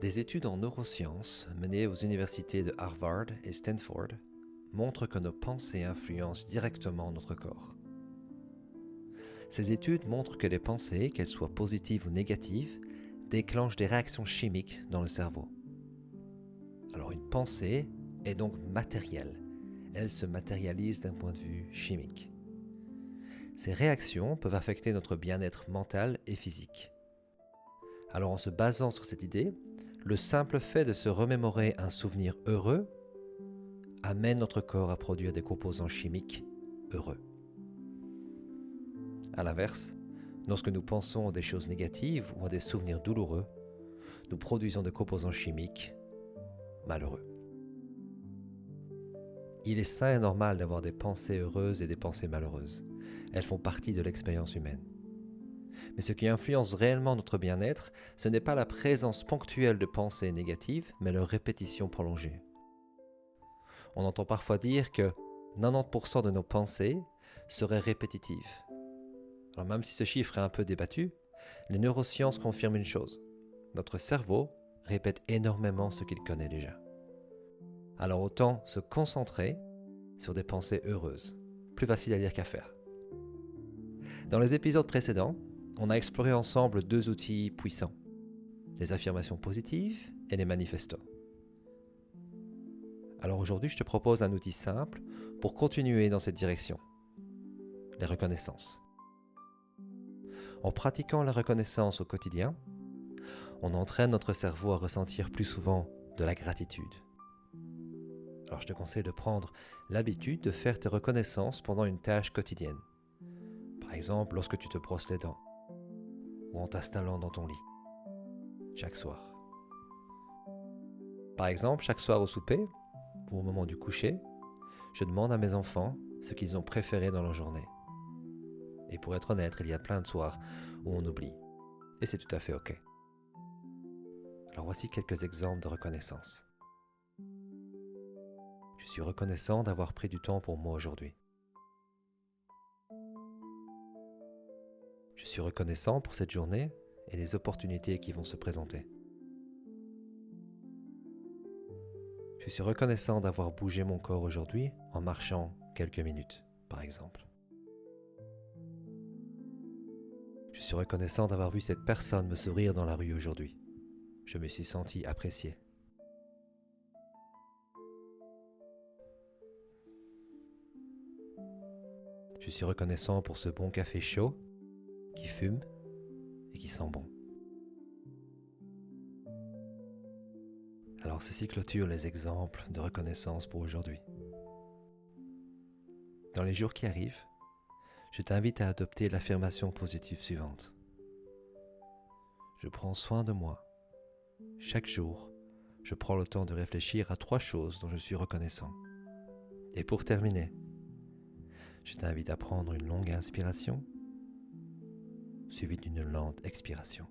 Des études en neurosciences menées aux universités de Harvard et Stanford montrent que nos pensées influencent directement notre corps. Ces études montrent que les pensées, qu'elles soient positives ou négatives, déclenchent des réactions chimiques dans le cerveau. Alors une pensée est donc matérielle. Elle se matérialise d'un point de vue chimique. Ces réactions peuvent affecter notre bien-être mental et physique. Alors en se basant sur cette idée, le simple fait de se remémorer un souvenir heureux amène notre corps à produire des composants chimiques heureux. A l'inverse, lorsque nous pensons à des choses négatives ou à des souvenirs douloureux, nous produisons des composants chimiques malheureux. Il est sain et normal d'avoir des pensées heureuses et des pensées malheureuses. Elles font partie de l'expérience humaine. Mais ce qui influence réellement notre bien-être, ce n'est pas la présence ponctuelle de pensées négatives, mais leur répétition prolongée. On entend parfois dire que 90% de nos pensées seraient répétitives. Alors même si ce chiffre est un peu débattu, les neurosciences confirment une chose. Notre cerveau répète énormément ce qu'il connaît déjà. Alors autant se concentrer sur des pensées heureuses. Plus facile à dire qu'à faire. Dans les épisodes précédents, on a exploré ensemble deux outils puissants, les affirmations positives et les manifestos. Alors aujourd'hui, je te propose un outil simple pour continuer dans cette direction, les reconnaissances. En pratiquant la reconnaissance au quotidien, on entraîne notre cerveau à ressentir plus souvent de la gratitude. Alors je te conseille de prendre l'habitude de faire tes reconnaissances pendant une tâche quotidienne. Par exemple, lorsque tu te brosses les dents ou en t'installant dans ton lit, chaque soir. Par exemple, chaque soir au souper ou au moment du coucher, je demande à mes enfants ce qu'ils ont préféré dans leur journée. Et pour être honnête, il y a plein de soirs où on oublie. Et c'est tout à fait OK. Alors voici quelques exemples de reconnaissance. Je suis reconnaissant d'avoir pris du temps pour moi aujourd'hui. Je suis reconnaissant pour cette journée et les opportunités qui vont se présenter. Je suis reconnaissant d'avoir bougé mon corps aujourd'hui en marchant quelques minutes, par exemple. Je suis reconnaissant d'avoir vu cette personne me sourire dans la rue aujourd'hui. Je me suis senti apprécié. Je suis reconnaissant pour ce bon café chaud qui fume et qui sent bon. Alors ceci clôture les exemples de reconnaissance pour aujourd'hui. Dans les jours qui arrivent, je t'invite à adopter l'affirmation positive suivante. Je prends soin de moi. Chaque jour, je prends le temps de réfléchir à 3 choses dont je suis reconnaissant. Et pour terminer, je t'invite à prendre une longue inspiration, suivie d'une lente expiration.